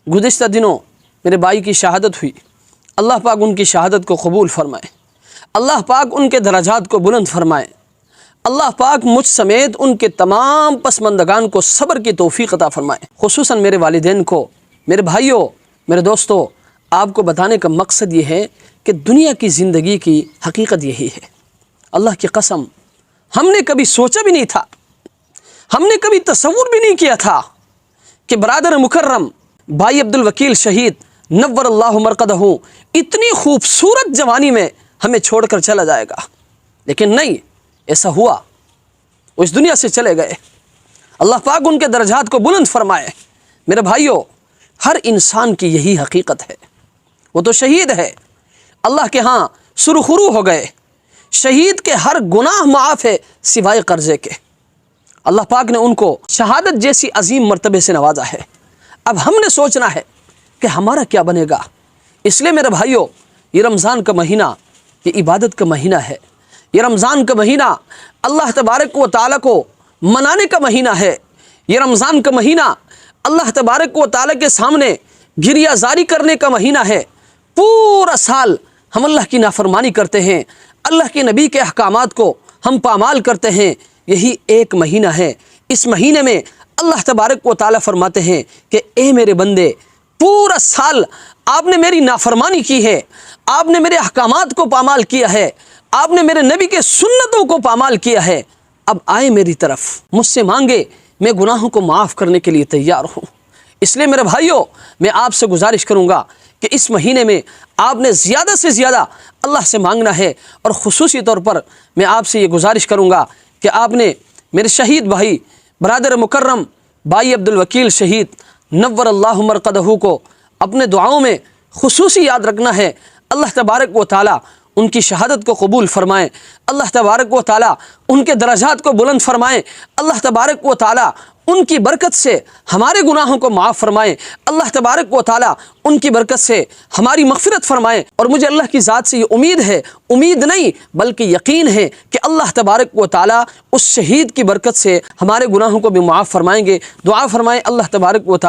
گزشتہ دنوں میرے بھائی کی شہادت ہوئی، اللہ پاک ان کی شہادت کو قبول فرمائے، اللہ پاک ان کے درجات کو بلند فرمائے، اللہ پاک مجھ سمیت ان کے تمام پسماندگان کو صبر کی توفیق عطا فرمائے۔ خصوصاً میرے والدین کو، میرے بھائیوں، میرے دوستوں، آپ کو بتانے کا مقصد یہ ہے کہ دنیا کی زندگی کی حقیقت یہی ہے۔ اللہ کی قسم، ہم نے کبھی سوچا بھی نہیں تھا، ہم نے کبھی تصور بھی نہیں کیا تھا کہ برادر مکرم بھائی عبدالوکیل شہید نور اللہ مرقدہ اتنی خوبصورت جوانی میں ہمیں چھوڑ کر چلا جائے گا، لیکن نہیں، ایسا ہوا، وہ اس دنیا سے چلے گئے۔ اللہ پاک ان کے درجات کو بلند فرمائے۔ میرے بھائیوں، ہر انسان کی یہی حقیقت ہے، وہ تو شہید ہے، اللہ کے ہاں سرخرو ہو گئے، شہید کے ہر گناہ معاف ہے سوائے قرضے کے۔ اللہ پاک نے ان کو شہادت جیسی عظیم مرتبے سے نوازا ہے۔ اب ہم نے سوچنا ہے کہ ہمارا کیا بنے گا۔ اس لیے میرے بھائیوں، یہ رمضان کا مہینہ یہ عبادت کا مہینہ ہے، یہ رمضان کا مہینہ اللہ تبارک و تعالیٰ کو منانے کا مہینہ ہے، یہ رمضان کا مہینہ اللہ تبارک و تعالیٰ کے سامنے گریہ زاری کرنے کا مہینہ ہے۔ پورا سال ہم اللہ کی نافرمانی کرتے ہیں، اللہ کے نبی کے احکامات کو ہم پامال کرتے ہیں، یہی ایک مہینہ ہے۔ اس مہینے میں اللہ تبارک و تعالیٰ فرماتے ہیں کہ اے میرے بندے، پورا سال آپ نے میری نافرمانی کی ہے، آپ نے میرے احکامات کو پامال کیا ہے، آپ نے میرے نبی کے سنتوں کو پامال کیا ہے، اب آئے میری طرف، مجھ سے مانگے، میں گناہوں کو معاف کرنے کے لیے تیار ہوں۔ اس لیے میرے بھائیوں، میں آپ سے گزارش کروں گا کہ اس مہینے میں آپ نے زیادہ سے زیادہ اللہ سے مانگنا ہے، اور خصوصی طور پر میں آپ سے یہ گزارش کروں گا کہ آپ نے میرے شہید بھائی برادر مکرم بھائی عبدالوکیل شہید نور اللہ مرقدہ کو اپنے دعاؤں میں خصوصی یاد رکھنا ہے۔ اللہ تبارک و تعالیٰ ان کی شہادت کو قبول فرمائیں، اللہ تبارک و تعالیٰ ان کے درجات کو بلند فرمائیں، اللہ تبارک و تعالیٰ ان کی برکت سے ہمارے گناہوں کو معاف فرمائیں، اللہ تبارک و تعالیٰ ان کی برکت سے ہماری مغفرت فرمائیں۔ اور مجھے اللہ کی ذات سے یہ امید ہے، امید نہیں بلکہ یقین ہے کہ اللہ تبارک و تعالیٰ اس شہید کی برکت سے ہمارے گناہوں کو بھی معاف فرمائیں گے۔ دعا فرمائیں اللہ تبارک و تعالیٰ